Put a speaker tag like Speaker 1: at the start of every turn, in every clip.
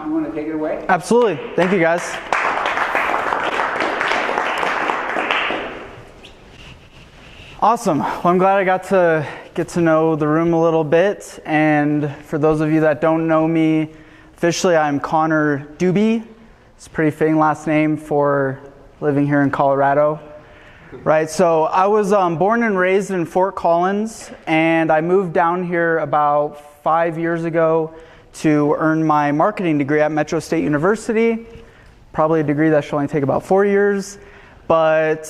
Speaker 1: Tom, you want to take it away?
Speaker 2: Absolutely. Thank you, guys. Awesome. Well, I'm glad I got to get to know the room a little bit. And for those of you that don't know me, officially I'm Connor Doobie. It's a pretty fitting last name for living here in Colorado. Right, so I was born and raised in Fort Collins, and I moved down here about 5 years ago to earn my marketing degree at Metro State University. Probably a degree that should only take about 4 years. But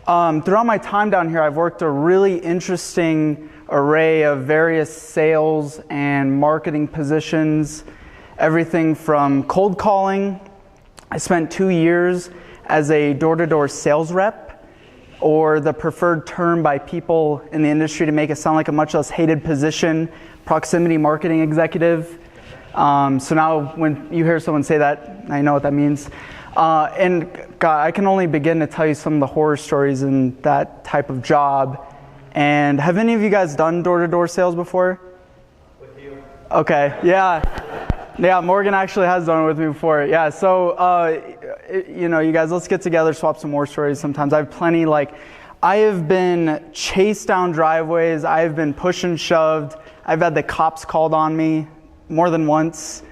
Speaker 2: throughout my time down here, I've worked a really interesting array of various sales and marketing positions. Everything from cold calling. I spent 2 years as a door-to-door sales rep, or the preferred term by people in the industry to make it sound like a much less hated position, proximity marketing executive. So now when you hear someone say that, I know what that means. And God, I can only begin to tell you some of the horror stories in that type of job. And have any of you guys done door-to-door sales before?
Speaker 3: With you.
Speaker 2: Okay, yeah. Yeah, Morgan actually has done it with me before. Yeah, so, you guys, let's get together, swap some more stories sometimes. I have plenty, I have been chased down driveways. I have been pushed and shoved. I've had the cops called on me more than once.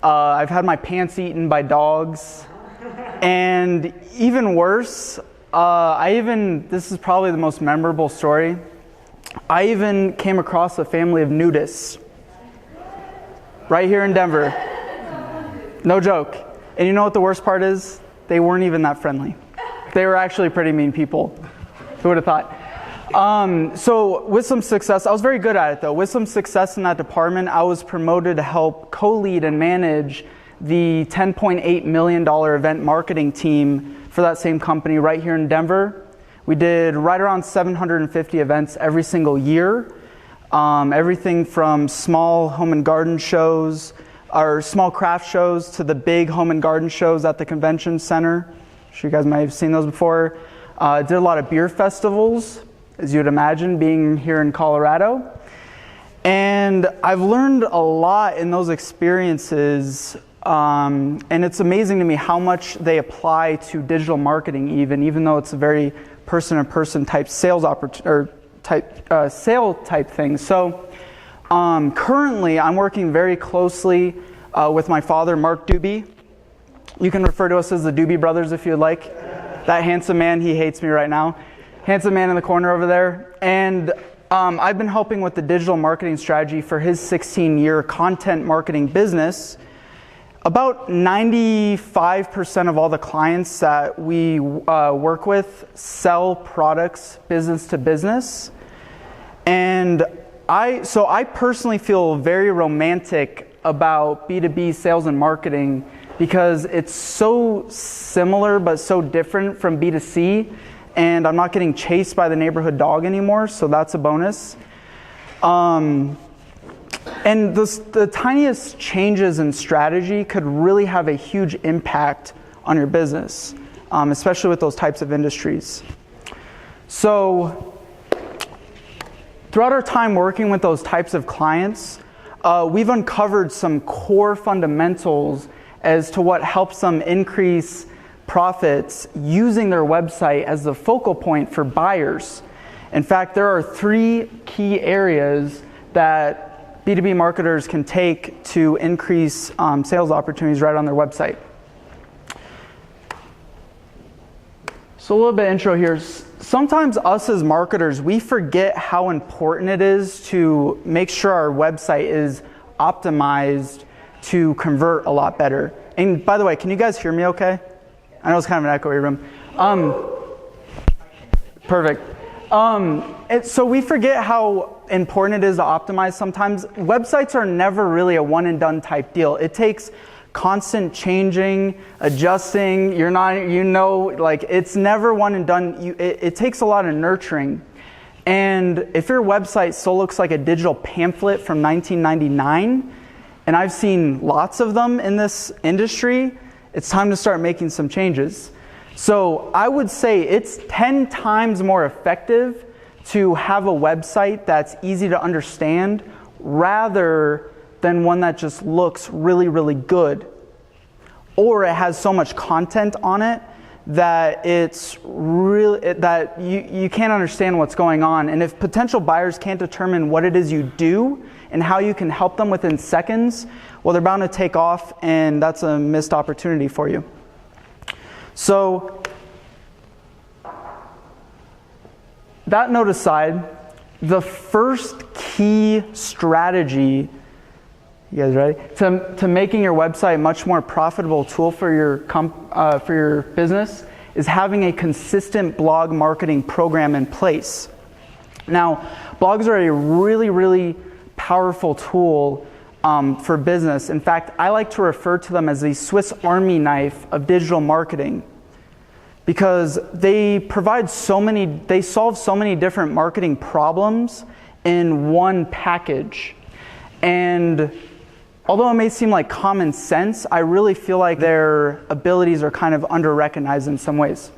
Speaker 2: I've had my pants eaten by dogs. And even worse, this is probably the most memorable story. I even came across a family of nudists right here in Denver. No joke. And you know what the worst part is? They weren't even that friendly. They were actually pretty mean people. Who would have thought? So with some success, I was very good at it though. With some success in that department, I was promoted to help co-lead and manage the $10.8 million event marketing team for that same company right here in Denver. We did right around 750 events every single year. Everything from small home and garden shows, or small craft shows, to the big home and garden shows at the convention center. I'm sure you guys might have seen those before. Did a lot of beer festivals, as you'd imagine, being here in Colorado. And I've learned a lot in those experiences, and it's amazing to me how much they apply to digital marketing even though it's a very person-to-person type sales sale type thing. So currently I'm working very closely with my father, Mark Doobie. You can refer to us as the Doobie Brothers if you'd like. That handsome man, he hates me right now. Handsome man in the corner over there. And I've been helping with the digital marketing strategy for his 16-year content marketing business. About 95% of all the clients that we work with sell products business to business. And I personally feel very romantic about B2B sales and marketing because it's so similar but so different from B2C, and I'm not getting chased by the neighborhood dog anymore, so that's a bonus. And the tiniest changes in strategy could really have a huge impact on your business, especially with those types of industries. So throughout our time working with those types of clients, we've uncovered some core fundamentals as to what helps them increase profits using their website as the focal point for buyers. In fact, there are 3 key areas that B2B marketers can take to increase sales opportunities right on their website. So a little bit of intro here. Sometimes us as marketers, we forget how important it is to make sure our website is optimized to convert a lot better. And by the way, can you guys hear me okay? I know it's kind of an echoey room. Perfect. So we forget how important it is to optimize sometimes. Websites are never really a one and done type deal. It takes constant changing, adjusting. It's never one and done. It takes a lot of nurturing. And if your website still looks like a digital pamphlet from 1999, and I've seen lots of them in this industry, it's time to start making some changes. So I would say it's 10 times more effective to have a website that's easy to understand rather than one that just looks really, really good or it has so much content on it that it's really that you can't understand what's going on. And if potential buyers can't determine what it is you do and how you can help them within seconds, well, they're bound to take off, and that's a missed opportunity for you. So that note aside, the first key strategy, you guys ready? To making your website a much more profitable tool for your business is having a consistent blog marketing program in place. Now, blogs are a really, really powerful tool for business. In fact, I like to refer to them as the Swiss Army knife of digital marketing, because they solve so many different marketing problems in one package. And although it may seem like common sense, I really feel like their abilities are kind of under-recognized in some ways.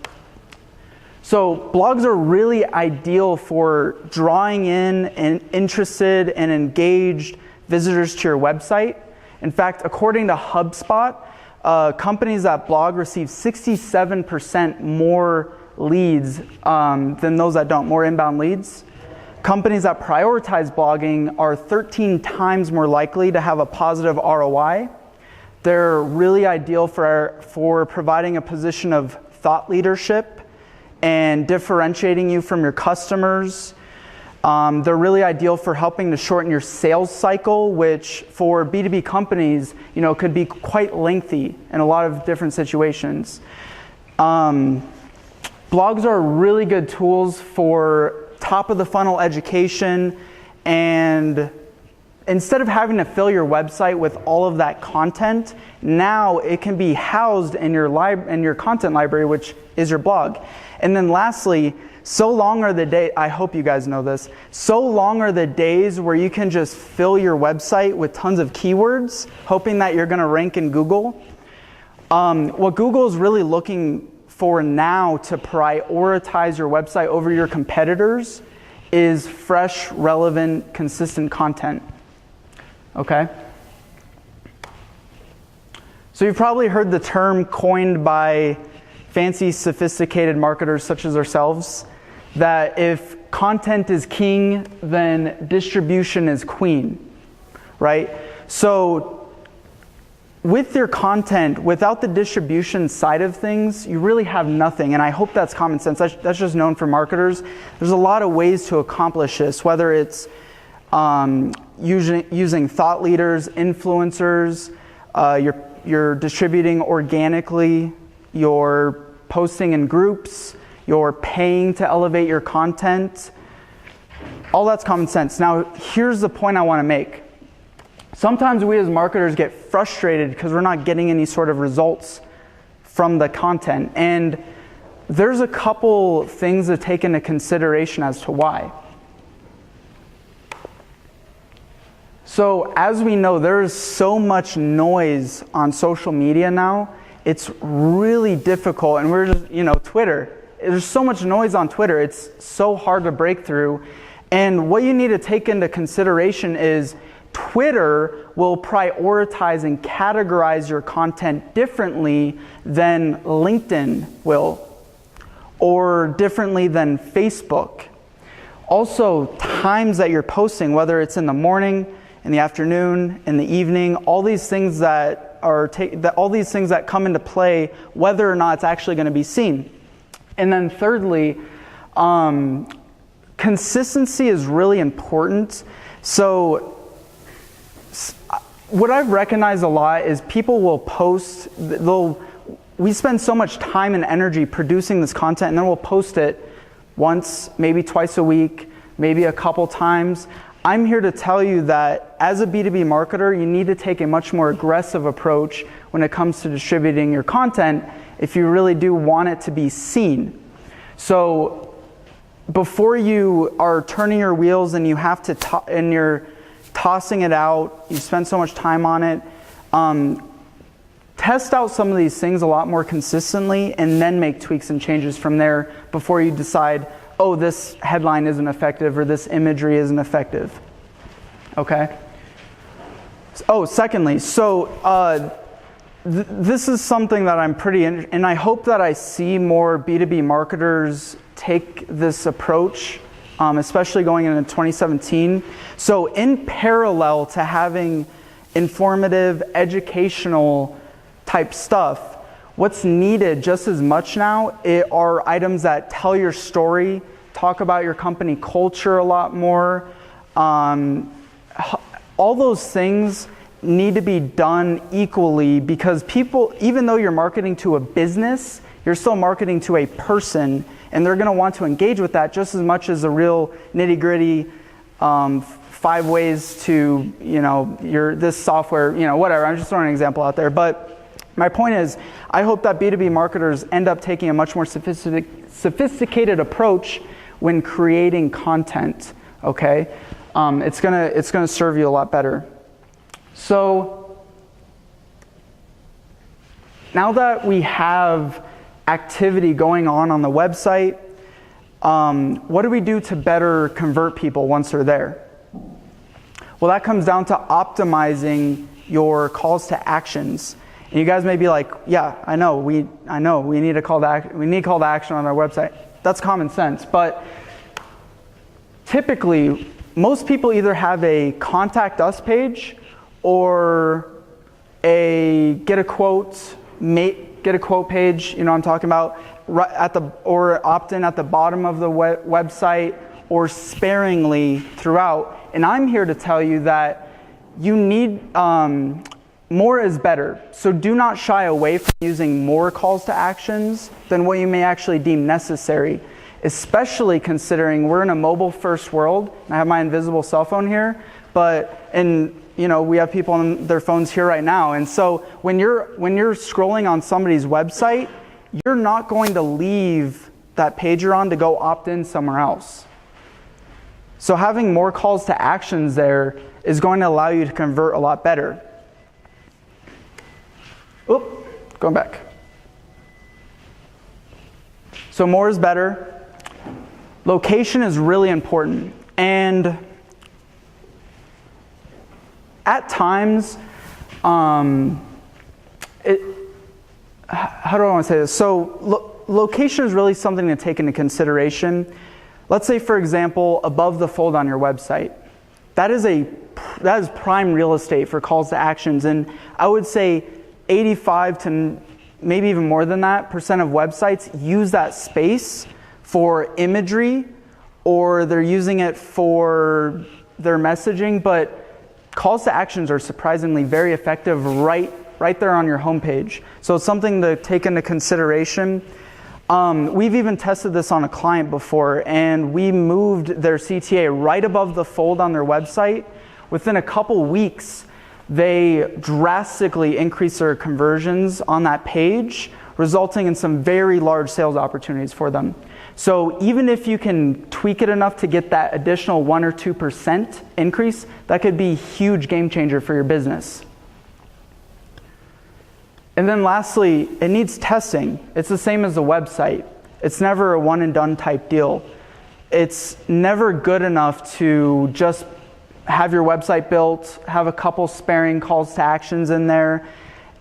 Speaker 2: So blogs are really ideal for drawing in and interested and engaged visitors to your website. In fact, according to HubSpot, companies that blog receive 67% more leads than those that don't, more inbound leads. Companies that prioritize blogging are 13 times more likely to have a positive ROI. They're really ideal for providing a position of thought leadership and differentiating you from your customers. They're really ideal for helping to shorten your sales cycle, which for B2B companies, could be quite lengthy in a lot of different situations. Blogs are really good tools for top of the funnel education, and instead of having to fill your website with all of that content, now it can be housed in your content library, which is your blog. And then lastly, so long are the days, I hope you guys know this, so long are the days where you can just fill your website with tons of keywords, hoping that you're going to rank in Google. What Google is really looking for now to prioritize your website over your competitors is fresh, relevant, consistent content. Okay? So you've probably heard the term coined by fancy, sophisticated marketers such as ourselves, that if content is king, then distribution is queen, right? So with your content, without the distribution side of things, you really have nothing. And I hope that's common sense. That's just known for marketers. There's a lot of ways to accomplish this, whether it's using thought leaders, influencers, you're distributing organically, you're posting in groups, you're paying to elevate your content. All that's common sense. Now, here's the point I want to make. Sometimes we as marketers get frustrated because we're not getting any sort of results from the content. And there's a couple things to take into consideration as to why. So as we know, there's so much noise on social media now. It's really difficult. And we're just, Twitter. There's so much noise on Twitter. It's so hard to break through. And what you need to take into consideration is Twitter will prioritize and categorize your content differently than LinkedIn will, or differently than Facebook. Also, times that you're posting, whether it's in the morning, in the afternoon, in the evening, all these things that come into play, whether or not it's actually going to be seen. And then thirdly, consistency is really important. So what I've recognized a lot is people will post, we spend so much time and energy producing this content, and then we'll post it once, maybe twice a week, maybe a couple times. I'm here to tell you that as a B2B marketer, you need to take a much more aggressive approach when it comes to distributing your content if you really do want it to be seen. So before you are turning your wheels and you have to, and you're tossing it out, you spend so much time on it, test out some of these things a lot more consistently and then make tweaks and changes from there before you decide, oh, this headline isn't effective or this imagery isn't effective. Okay? Oh, secondly, so this is something that I'm and I hope that I see more B2B marketers take this approach, especially going into 2017. So in parallel to having informative, educational type stuff, what's needed just as much now are items that tell your story, talk about your company culture a lot more. All those things need to be done equally, because people, even though you're marketing to a business, you're still marketing to a person, and they're going to want to engage with that just as much as the real nitty-gritty 5 ways to, this software, whatever. I'm just throwing an example out there. But my point is, I hope that B2B marketers end up taking a much more sophisticated approach when creating content, okay? It's gonna serve you a lot better. So now that we have activity going on the website, what do we do to better convert people once they're there? Well, that comes down to optimizing your calls to actions. And you guys may be like, yeah, I know, we need a call to action on our website. That's common sense, but typically, most people either have a contact us page or a get a quote page, you know what I'm talking about, or opt-in at the bottom of the website, or sparingly throughout. And I'm here to tell you that you need, more is better. So do not shy away from using more calls to actions than what you may actually deem necessary, especially considering we're in a mobile first world. I have my invisible cell phone here, we have people on their phones here right now. And so when you're scrolling on somebody's website, you're not going to leave that page you're on to go opt in somewhere else. So having more calls to actions there is going to allow you to convert a lot better. Going back. So more is better. Location is really important. And at times, how do I want to say this? So location is really something to take into consideration. Let's say, for example, above the fold on your website. That is prime real estate for calls to actions. And I would say 85 to maybe even more than that % of websites use that space for imagery, or they're using it for their messaging, but calls to actions are surprisingly very effective right there on your homepage. So it's something to take into consideration. We've even tested this on a client before, and we moved their CTA right above the fold on their website. Within a couple weeks, they drastically increased their conversions on that page, resulting in some very large sales opportunities for them. So even if you can tweak it enough to get that additional 1 or 2% increase, that could be a huge game changer for your business. And then lastly, it needs testing. It's the same as a website. It's never a one and done type deal. It's never good enough to just have your website built, have a couple sparing calls to actions in there,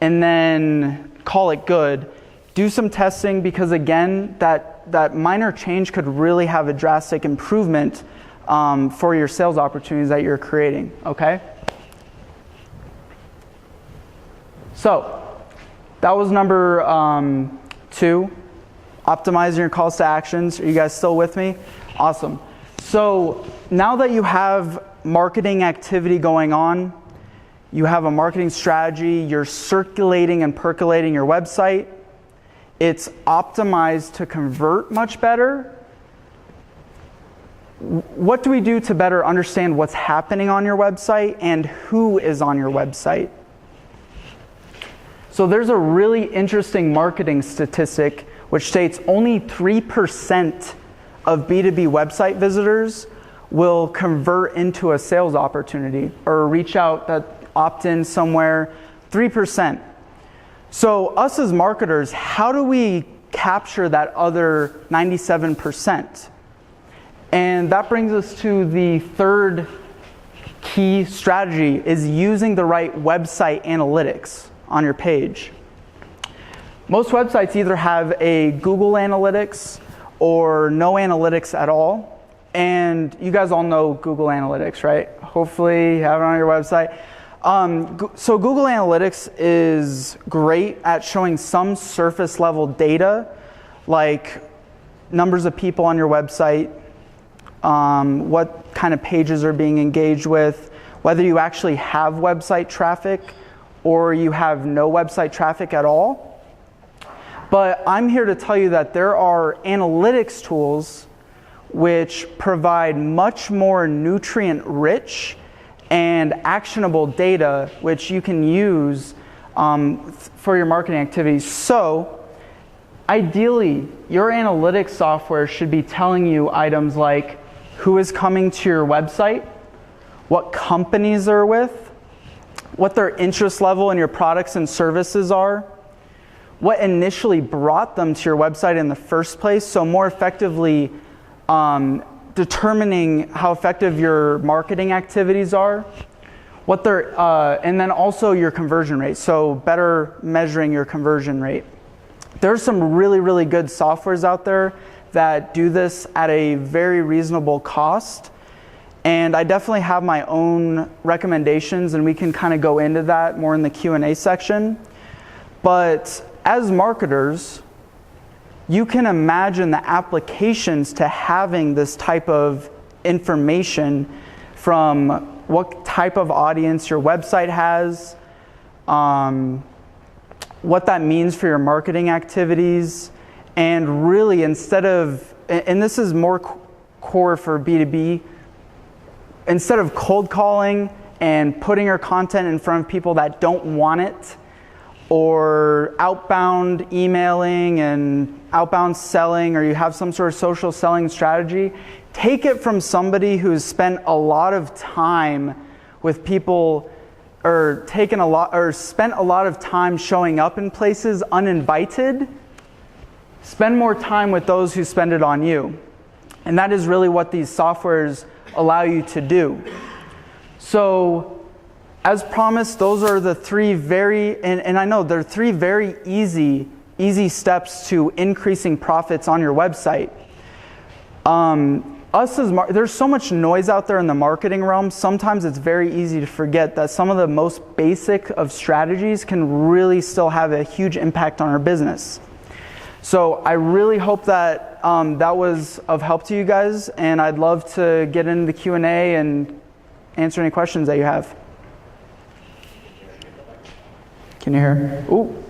Speaker 2: and then call it good. Do some testing, because again, that minor change could really have a drastic improvement for your sales opportunities that you're creating, okay? So, that was number 2, optimizing your calls to actions. Are you guys still with me? Awesome. So, now that you have marketing activity going on, you have a marketing strategy, you're circulating and percolating your website, it's optimized to convert much better. What do we do to better understand what's happening on your website and who is on your website? So there's a really interesting marketing statistic which states only 3% of B2B website visitors will convert into a sales opportunity or reach out, that opt in somewhere, 3%. So us as marketers, how do we capture that other 97%? And that brings us to the third key strategy, is using the right website analytics, on your page. Most websites either have a Google Analytics or no analytics at all. And you guys all know Google Analytics, right? Hopefully you have it on your website. So Google Analytics is great at showing some surface level data, like numbers of people on your website, what kind of pages are being engaged with, whether you actually have website traffic or you have no website traffic at all. But I'm here to tell you that there are analytics tools which provide much more nutrient-rich and actionable data which you can use for your marketing activities. So, ideally, your analytics software should be telling you items like who is coming to your website, what companies they're with, what their interest level in your products and services are, what initially brought them to your website in the first place, so more effectively determining how effective your marketing activities are, what they're, and then also your conversion rate, so better measuring your conversion rate. There's some really, really good softwares out there that do this at a very reasonable cost, and I definitely have my own recommendations, and we can kind of go into that more in the Q&A section. But as marketers, you can imagine the applications to having this type of information, from what type of audience your website has, what that means for your marketing activities, and really instead of, and this is more core for B2B, instead of cold calling and putting your content in front of people that don't want it, or outbound emailing and outbound selling, or you have some sort of social selling strategy, take it from somebody who's spent a lot of time with people, or spent a lot of time showing up in places uninvited. Spend more time with those who spend it on you. And that is really what these softwares allow you to do. So, as promised, those are the three very, and I know they're three very easy steps to increasing profits on your website. There's so much noise out there in the marketing realm, sometimes it's very easy to forget that some of the most basic of strategies can really still have a huge impact on our business. So I really hope that that was of help to you guys, and I'd love to get into the Q&A and answer any questions that you have. Can you hear? Ooh.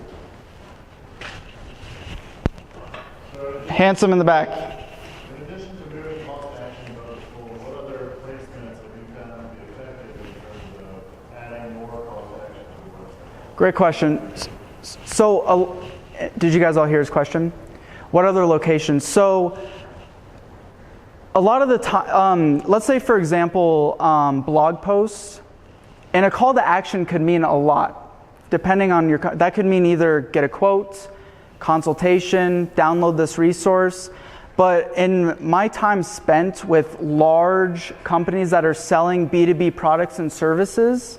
Speaker 2: Handsome in the back.
Speaker 1: In addition to doing call to action about what other placements have you found to be effective in terms of adding more call to action to the website?
Speaker 2: Great question. So, did you guys all hear his question? What other locations? So, a lot of the time, let's say for example, blog posts, and a call to action could mean a lot. Depending on your, that could mean either get a quote, consultation, download this resource. But in my time spent with large companies that are selling B2B products and services,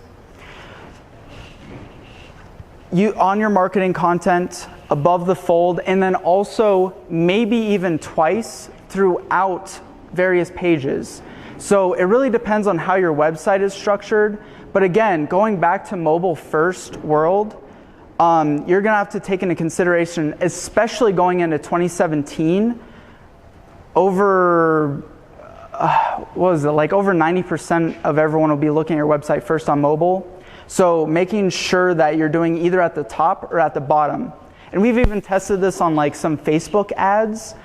Speaker 2: you on your marketing content, above the fold, and then also maybe even twice throughout various pages. So it really depends on how your website is structured. But again, going back to mobile first world, you're gonna have to take into consideration, especially going into 2017, over, over 90% of everyone will be looking at your website first on mobile. So making sure that you're doing either at the top or at the bottom. And we've even tested this on like some Facebook ads.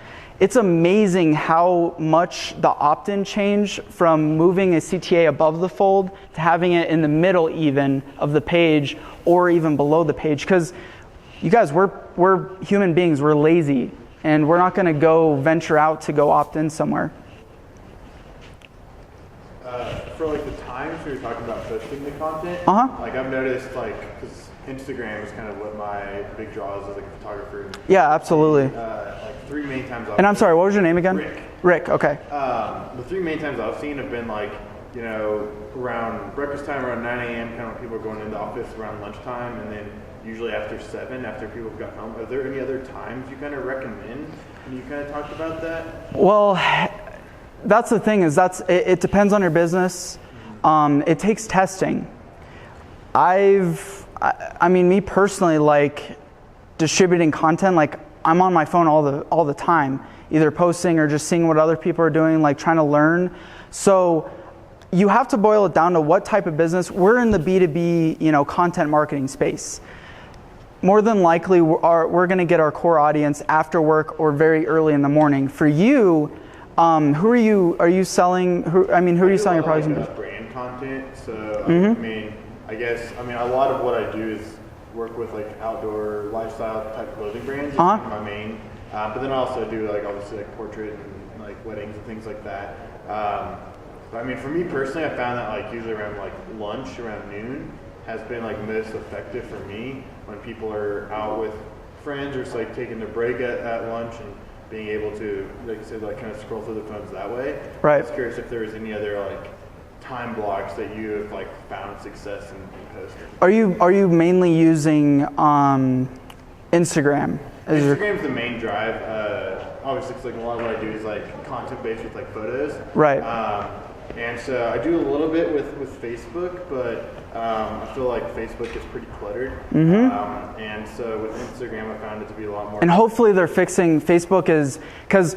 Speaker 2: It's amazing how much the opt-in change from moving a CTA above the fold to having it in the middle even of the page or even below the page. Because you guys, we're human beings, we're lazy, and we're not gonna go venture out to go opt in somewhere.
Speaker 1: For like the times we were talking about posting the content, like I've noticed, like, because Instagram is kind of what my big draw is as like a photographer.
Speaker 2: Yeah, absolutely.
Speaker 1: Like 3 main times.
Speaker 2: And I'm sorry, what was your name again?
Speaker 1: Rick.
Speaker 2: Rick, okay.
Speaker 1: The 3 main times I've seen have been like
Speaker 3: around breakfast time, around 9 a.m., kind of when people are going into the office, around lunchtime, and then usually after 7, after people have got home. Are there any other times you kind of recommend when you kind of talked about that?
Speaker 2: Well, that's the thing is it depends on your business. It takes testing. I mean, me personally, like distributing content, like I'm on my phone all the time, either posting or just seeing what other people are doing, like trying to learn. So you have to boil it down to what type of business. We're in the B2B, content marketing space. More than likely, we're going to get our core audience after work or very early in the morning. For you, who are you selling? Who are you selling your products?
Speaker 3: Like, brand content. So I guess a lot of what I do is work with like outdoor lifestyle type clothing brands. That's my main. But then I also do like obviously like portrait and like weddings and things like that. But for me personally, I found that like usually around like lunch, around noon, has been like most effective for me when people are out with friends or just like taking a break at lunch and being able to, like I said, like kind of scroll through the phones that way. Right. I was curious if there was any other like time blocks that you have like found success in posting.
Speaker 2: Are you mainly using Instagram?
Speaker 3: Instagram's the main drive. Obviously, it's like a lot of what I do is like content based with like photos.
Speaker 2: Right.
Speaker 3: And so I do a little bit with Facebook, but I feel like Facebook is pretty cluttered. And so with Instagram, I found it to be a lot more.
Speaker 2: And hopefully they're fixing Facebook because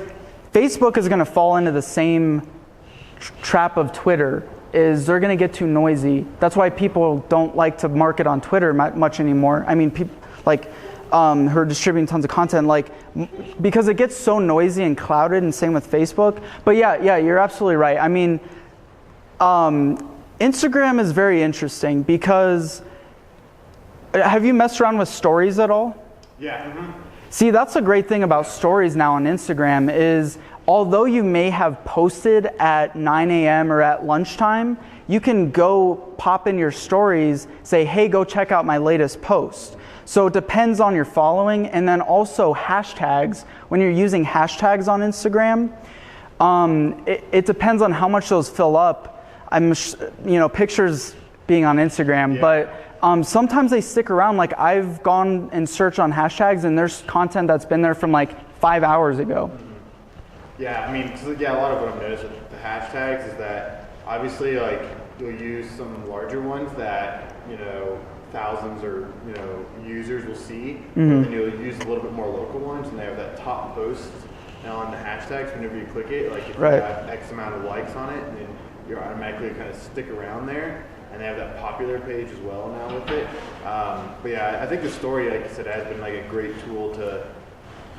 Speaker 2: Facebook is going to fall into the same trap of Twitter. Is they're going to get too noisy. That's why people don't like to market on Twitter much anymore. People like who are distributing tons of content, like because it gets so noisy and clouded, and same with Facebook. But yeah, you're absolutely right. Instagram is very interesting because have you messed around with stories at all?
Speaker 3: Yeah.
Speaker 2: See, that's a great thing about stories now on Instagram is although you may have posted at 9 a.m. or at lunchtime, you can go pop in your stories, say, hey, go check out my latest post. So it depends on your following, and then also hashtags. When you're using hashtags on Instagram, it depends on how much those fill up. Pictures being on Instagram, but sometimes they stick around. Like I've gone and searched on hashtags, and there's content that's been there from like 5 hours ago.
Speaker 3: Yeah, a lot of what I've noticed with the hashtags is that obviously like you'll use some larger ones that thousands or users will see, and then you'll use a little bit more local ones, and they have that top post now on the hashtags. Whenever you click it, like if you have X amount of likes on it, and then you're automatically kind of stick around there. And they have that popular page as well now with it. But yeah, I think the story, like I said, has been like a great tool to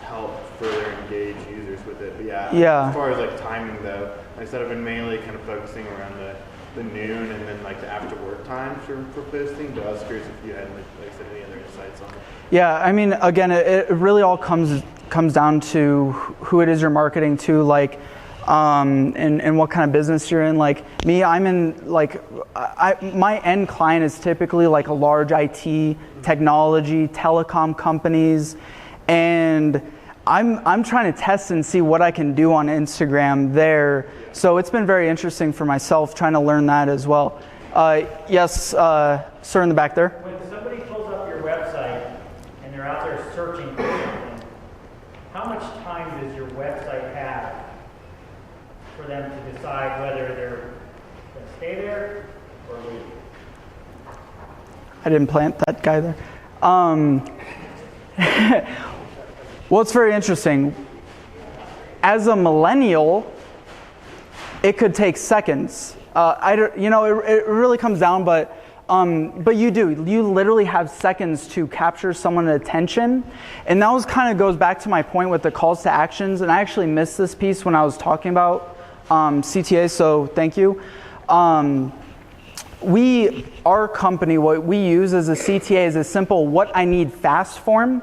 Speaker 3: help further engage users with it. But yeah. As far as like timing though, like I said, I've been mainly kind of focusing around the noon and then like the after work times for posting. But I was curious if you had, like I said, any other insights on it. Yeah,
Speaker 2: again, it really all comes down to who it is you're marketing to, like. And what kind of business you're in. Like me, I'm in my end client is typically like a large IT, technology, telecom companies, and I'm trying to test and see what I can do on Instagram there. So it's been very interesting for myself trying to learn that as well. Yes, sir in the back there.
Speaker 4: When somebody pulls up your website and they're out there searching for something, how much time does your website have for them to decide whether they're going to stay there or leave?
Speaker 2: I didn't plant that guy there. Well, it's very interesting. As a millennial, it could take seconds. It really comes down, but you literally have seconds to capture someone's attention. And that was kind of goes back to my point with the calls to actions. And I actually missed this piece when I was talking about CTA, so thank you. Our company, what we use as a CTA is a simple what I need fast form.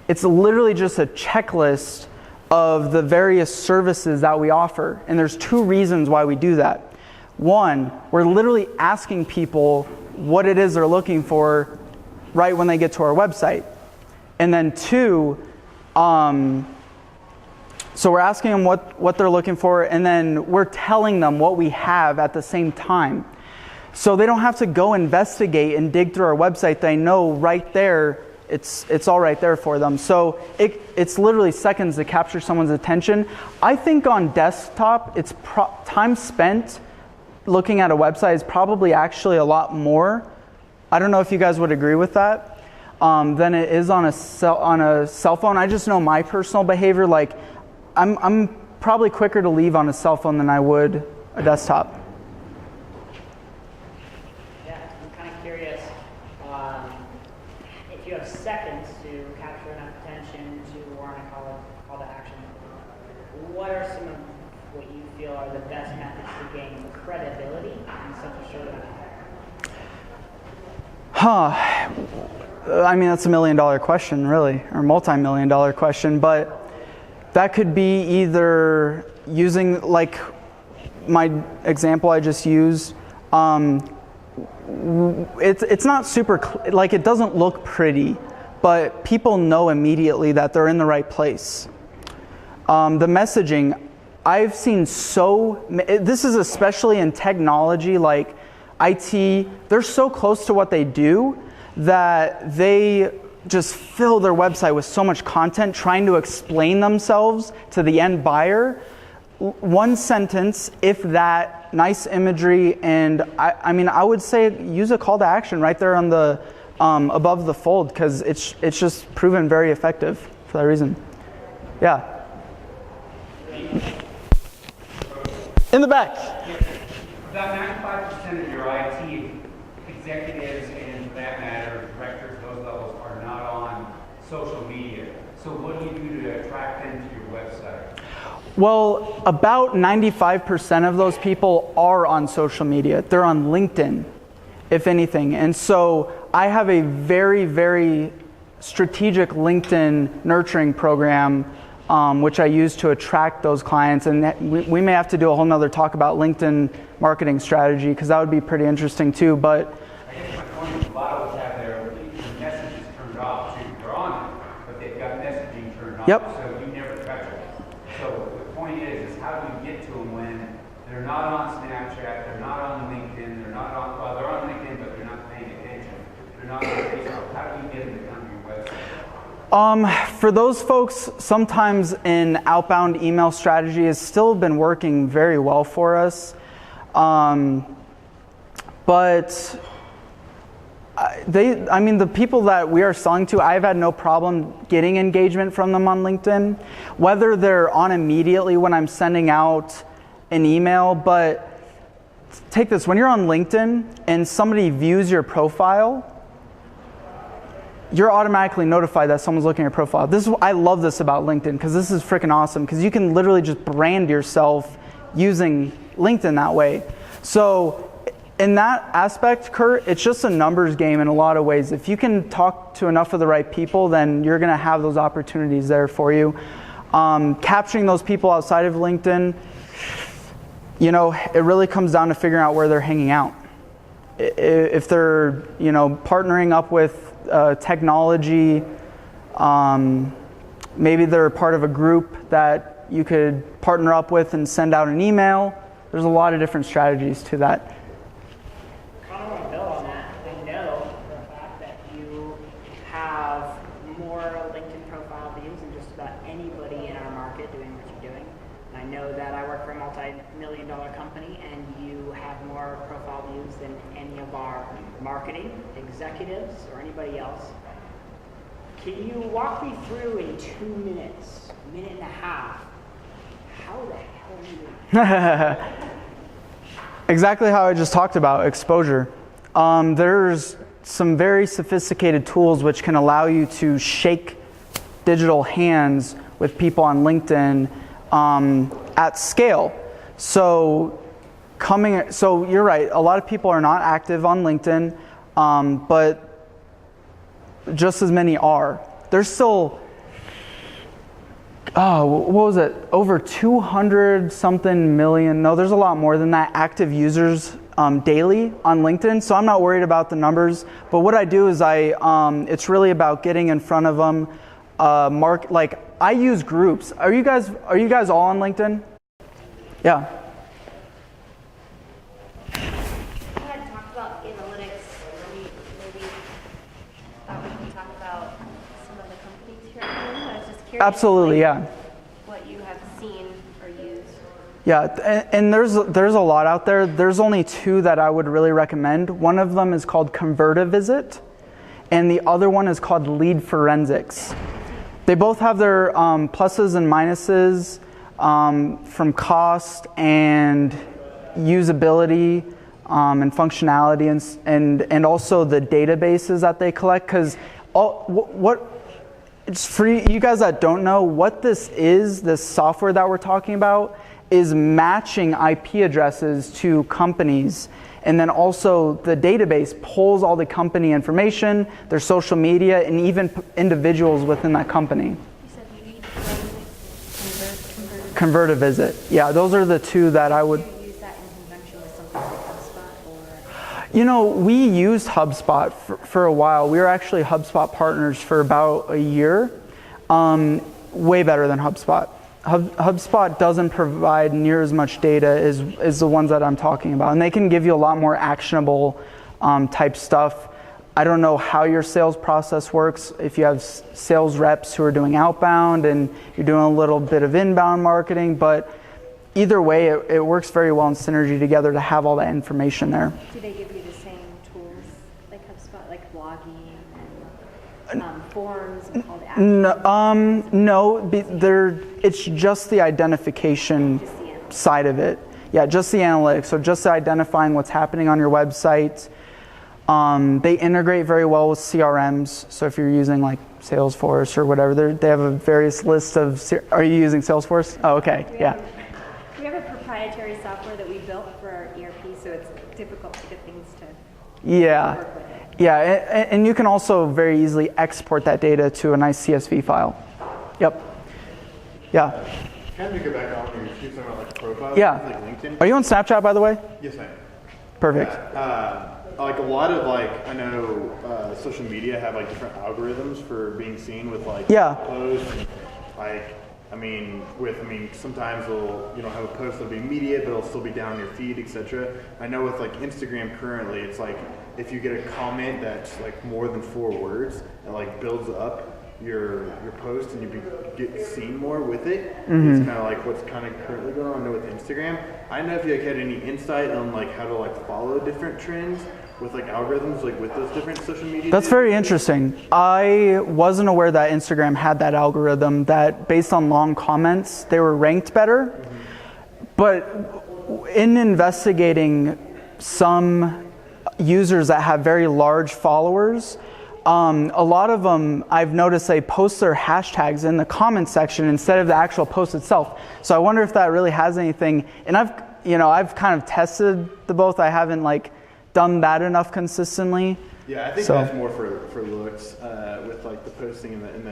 Speaker 2: It's literally just a checklist of the various services that we offer. And there's two reasons why we do that. One, we're literally asking people what it is they're looking for right when they get to our website. And then two, So we're asking them what they're looking for, and then we're telling them what we have at the same time. So they don't have to go investigate and dig through our website. They know right there, it's all right there for them. So it's literally seconds to capture someone's attention. I think on desktop, it's time spent looking at a website is probably actually a lot more. I don't know if you guys would agree with that, than it is on a cell phone. I just know my personal behavior. Like, I'm probably quicker to leave on a cell phone than I would a desktop.
Speaker 5: Yeah, I'm kind of curious if you have seconds to capture enough attention to warrant a call to action. What are some of what you feel are the best methods to gain credibility in such a short amount of time?
Speaker 2: I mean, that's $1 million question, really, or multi-million-dollar question. But that could be either using, like my example I just used. It's not super, like it doesn't look pretty, but people know immediately that they're in the right place. The messaging, I've seen this is especially in technology, like IT, they're so close to what they do that they just fill their website with so much content trying to explain themselves to the end buyer. One sentence, if that, nice imagery, and I mean, I would say use a call to action right there on the above the fold, because it's just proven very effective for that reason. Yeah. In the back.
Speaker 6: About 95% of your IT executives and, for that matter, directors, those levels, are not on social media. So what do you do to attract them to your website?
Speaker 2: Well, about 95% of those people are on social media. They're on LinkedIn, if anything. And so I have a very, very strategic LinkedIn nurturing program, which I use to attract those clients. And we may have to do a whole nother talk about LinkedIn marketing strategy, because that would be pretty interesting too. But
Speaker 6: I guess my point is a lot of us have their messages turned off too. They're on it, but they've got messaging turned off.
Speaker 2: Yep.
Speaker 6: So you never touch it. So the point is how do you get to them when they're not on Snapchat, they're not on LinkedIn, they're on LinkedIn, but they're not paying attention. They're not on Facebook. How do you get them to come to your website?
Speaker 2: For those folks, sometimes an outbound email strategy has still been working very well for us. But the people that we are selling to, I've had no problem getting engagement from them on LinkedIn, whether they're on immediately when I'm sending out an email. But take this, when you're on LinkedIn and somebody views your profile, you're automatically notified that someone's looking at your profile. I love this about LinkedIn, because this is freaking awesome, because you can literally just brand yourself using LinkedIn that way. So in that aspect, Kurt, it's just a numbers game in a lot of ways. If you can talk to enough of the right people, then you're going to have those opportunities there for you. Capturing those people outside of LinkedIn, it really comes down to figuring out where they're hanging out. If they're, partnering up with technology, maybe they're part of a group that you could partner up with and send out an email. There's a lot of different strategies to that.
Speaker 5: I want to build on that. I know for a fact that you have more LinkedIn profile views than just about anybody in our market doing what you're doing. And I know that I work for a multi-million-dollar company, and you have more profile views than any of our marketing executives or anybody else. Can you walk me through in 2 minutes, a minute and a half, how the hell are you doing?
Speaker 2: Exactly how I just talked about, exposure. There's some very sophisticated tools which can allow you to shake digital hands with people on LinkedIn at scale. So you're right, a lot of people are not active on LinkedIn, but just as many are. There's still, what was it? Over 200 something million. No, there's a lot more than that active users daily on LinkedIn. So I'm not worried about the numbers. But what I do is it's really about getting in front of them, like I use groups. Are you guys all on LinkedIn? Yeah.
Speaker 7: You had talked about analytics. Maybe we can talk about some of the companies here. I was just curious.
Speaker 2: Absolutely,
Speaker 7: like,
Speaker 2: yeah.
Speaker 7: What you have seen or used.
Speaker 2: Yeah, and there's a lot out there. There's only two that I would really recommend. One of them is called Convertivisit, and the other one is called Lead Forensics. They both have their pluses and minuses from cost and usability and functionality and also the databases that they collect. Because it's for you guys that don't know what this software that we're talking about is matching IP addresses to companies. And then also the database pulls all the company information, their social media, and even individuals within that company.
Speaker 7: You said Lead Forensics,
Speaker 2: Convertivisit. Yeah, those are the two that I would.
Speaker 7: Do you use that in conjunction with something like HubSpot or?
Speaker 2: You know, we used HubSpot for a while. We were actually HubSpot partners for about a year. Way better than HubSpot. HubSpot doesn't provide near as much data as the ones that I'm talking about. And they can give you a lot more actionable type stuff. I don't know how your sales process works. If you have sales reps who are doing outbound and you're doing a little bit of inbound marketing, but either way, it works very well in synergy together to have all that information there.
Speaker 7: Do they give you the same tools like HubSpot, like blogging and forms and call to action?
Speaker 2: No, it's just the identification side of it. Yeah, just the analytics. So just identifying what's happening on your website. They integrate very well with CRMs. So if you're using like Salesforce or whatever, they have a various list of. Are you using Salesforce? Oh, okay. Yeah.
Speaker 7: We have a proprietary software that we built for our ERP, so it's difficult to get things to
Speaker 2: Yeah.
Speaker 7: work with it.
Speaker 2: Yeah, and you can also very easily export that data to a nice CSV file. Yep. Yeah.
Speaker 3: Kind of to go back on when you're talking about like profiles,
Speaker 2: Yeah.
Speaker 3: like LinkedIn.
Speaker 2: Are you on Snapchat, by the way?
Speaker 3: Yes, I am.
Speaker 2: Perfect.
Speaker 3: Like a lot of like, I know social media have like different algorithms for being seen with like
Speaker 2: Yeah.
Speaker 3: posts. And, like, sometimes you'll have a post that'll be immediate, but it'll still be down your feed, etc. I know with like Instagram currently, it's like if you get a comment that's like more than 4 words, it like builds up your post and you get seen more with it.
Speaker 2: Mm-hmm.
Speaker 3: It's kind of like what's kind of currently going on with Instagram. I don't know if you had any insight on like how to like follow different trends with like algorithms, like with those different social media.
Speaker 2: That's very interesting. I wasn't aware that Instagram had that algorithm that based on long comments, they were ranked better. Mm-hmm. But in investigating some users that have very large followers, a lot of them, I've noticed they post their hashtags in the comment section instead of the actual post itself. So I wonder if that really has anything. And I've kind of tested the both. I haven't like done that enough consistently.
Speaker 3: Yeah, I think that's more for looks with like the posting in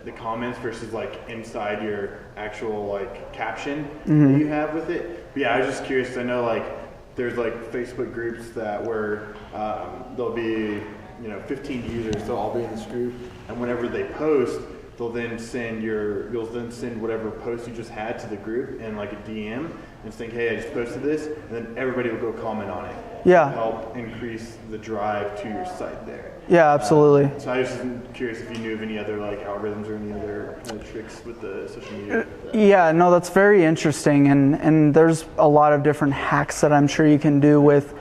Speaker 3: the comments versus like inside your actual like caption that you have with it. But yeah, I was just curious 'cause I know like there's like Facebook groups that where there'll be 15 users, they'll all be in this group, and whenever they post, you'll then send whatever post you just had to the group in like a DM and saying, hey, I just posted this, and then everybody will go comment on it.
Speaker 2: Yeah.
Speaker 3: To help increase the drive to your site there.
Speaker 2: Yeah, absolutely.
Speaker 3: So I was just curious if you knew of any other like algorithms or any other kind of tricks with the social media.
Speaker 2: Yeah, no, that's very interesting, and there's a lot of different hacks that I'm sure you can do with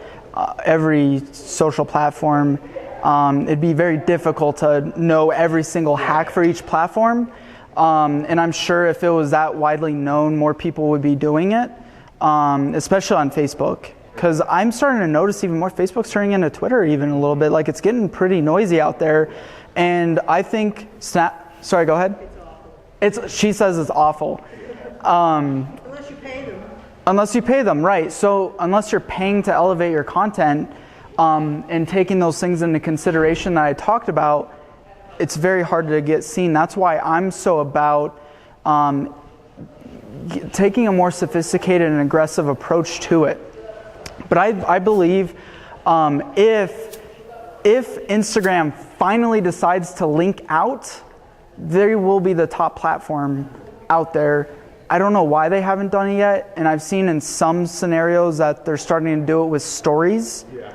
Speaker 2: every social platform. It'd be very difficult to know every single hack for each platform, and I'm sure if it was that widely known, more people would be doing it, especially on Facebook. Because I'm starting to notice even more, Facebook's turning into Twitter even a little bit. Like it's getting pretty noisy out there, and I think Sorry, go ahead. She says it's awful.
Speaker 8: Unless you pay them.
Speaker 2: Unless you pay them, right? So unless you're paying to elevate your content. And taking those things into consideration that I talked about, it's very hard to get seen. That's why I'm so about taking a more sophisticated and aggressive approach to it. But I believe if Instagram finally decides to link out, they will be the top platform out there. I don't know why they haven't done it yet, and I've seen in some scenarios that they're starting to do it with stories.
Speaker 3: Yeah.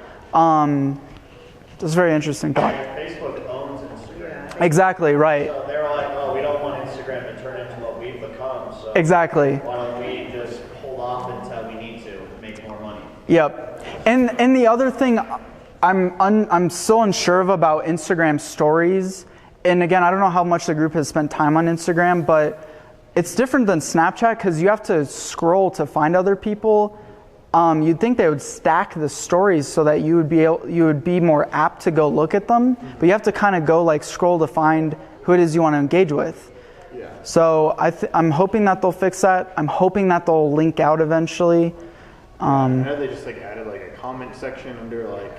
Speaker 2: That's a very interesting thought.
Speaker 1: Facebook owns Instagram.
Speaker 2: Exactly, right.
Speaker 9: So they're like, oh, we don't want Instagram to turn into what we've become, so
Speaker 2: Exactly.
Speaker 9: why don't we just hold off until we need to make more money?
Speaker 2: Yep. And the other thing I'm still unsure of about Instagram stories, and again, I don't know how much the group has spent time on Instagram, but it's different than Snapchat because you have to scroll to find other people. You'd think they would stack the stories so that you would be more apt to go look at them, but you have to kind of go like scroll to find who it is you want to engage with.
Speaker 3: Yeah.
Speaker 2: So I'm hoping that they'll fix that. I'm hoping that they'll link out eventually.
Speaker 3: I know they just like added like a comment section under like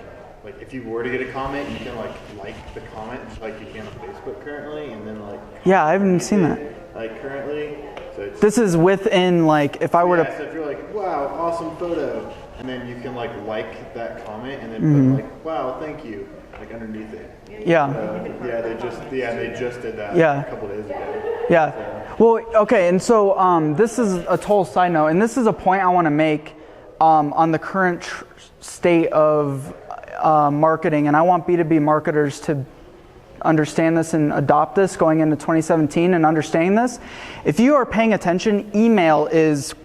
Speaker 3: if you were to get a comment, you can like the comment like you can on Facebook currently, and then like
Speaker 2: Yeah, I haven't seen that.
Speaker 3: like currently. So it's,
Speaker 2: This is within like if I were
Speaker 3: yeah,
Speaker 2: to.
Speaker 3: so if you're like, wow, awesome photo, and then you can like that comment, and then put like, wow, thank you, like underneath it.
Speaker 2: Yeah.
Speaker 3: They just did that
Speaker 2: Yeah.
Speaker 3: a couple days ago.
Speaker 2: Yeah. Well, okay, and so this is a total side note, and this is a point I want to make on the current state of marketing, and I want B2B marketers to understand this and adopt this going into 2017 and understanding this. If you are paying attention, email is,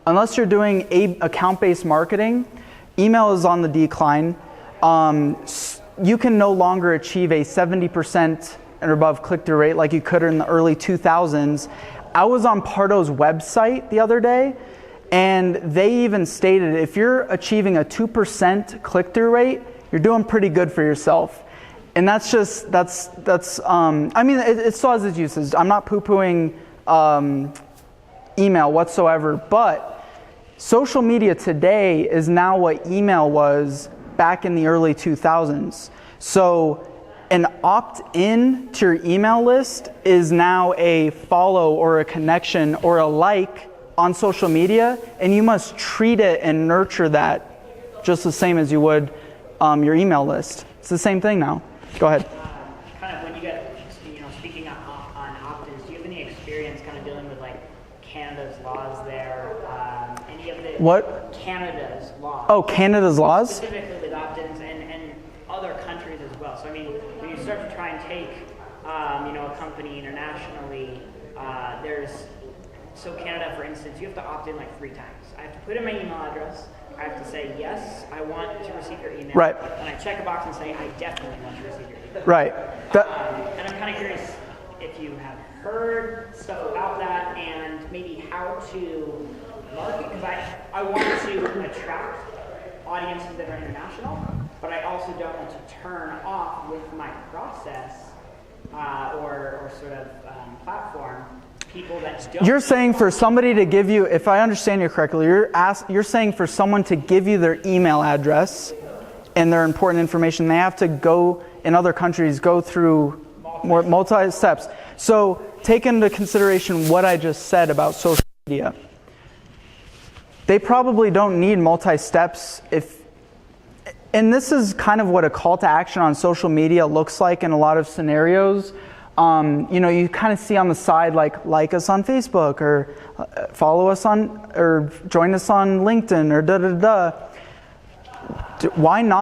Speaker 2: unless you're doing account-based marketing, email is on the decline. You can no longer achieve a 70% and above click-through rate like you could in the early 2000s. I was on Pardo's website the other day, and they even stated if you're achieving a 2% click-through rate, you're doing pretty good for yourself. And it still has its uses. I'm not poo-pooing email whatsoever, but social media today is now what email was back in the early 2000s. So an opt-in to your email list is now a follow or a connection or a like on social media, and you must treat it and nurture that just the same as you would your email list. It's the same thing now. Go ahead.
Speaker 5: Kind of when you get, speaking on opt-ins, do you have any experience kind of dealing with like Canada's laws there? Any of the
Speaker 2: What?
Speaker 5: Canada's laws?
Speaker 2: Oh, Canada's laws?
Speaker 5: Specifically with opt-ins and other countries as well. So I mean, when you start to try and take, a company internationally, so Canada, for instance, you have to opt in like 3 times. I have to put in my email address. I have to say, yes, I want to receive your email.
Speaker 2: Right.
Speaker 5: And I check a box and say, I definitely want to receive your email.
Speaker 2: Right.
Speaker 5: And I'm kind of curious if you have heard stuff about that and maybe how to market, because I want to attract audiences that are international, but I also don't want to turn off with my process or sort of platform people that don't.
Speaker 2: You're saying for somebody to give you, if I understand you correctly, you're saying for someone to give you their email address and their important information, they have to go, in other countries, go through more multi-steps. So take into consideration what I just said about social media. They probably don't need multi-steps and this is kind of what a call to action on social media looks like in a lot of scenarios. You kind of see on the side like us on Facebook or follow us on or join us on LinkedIn or Why not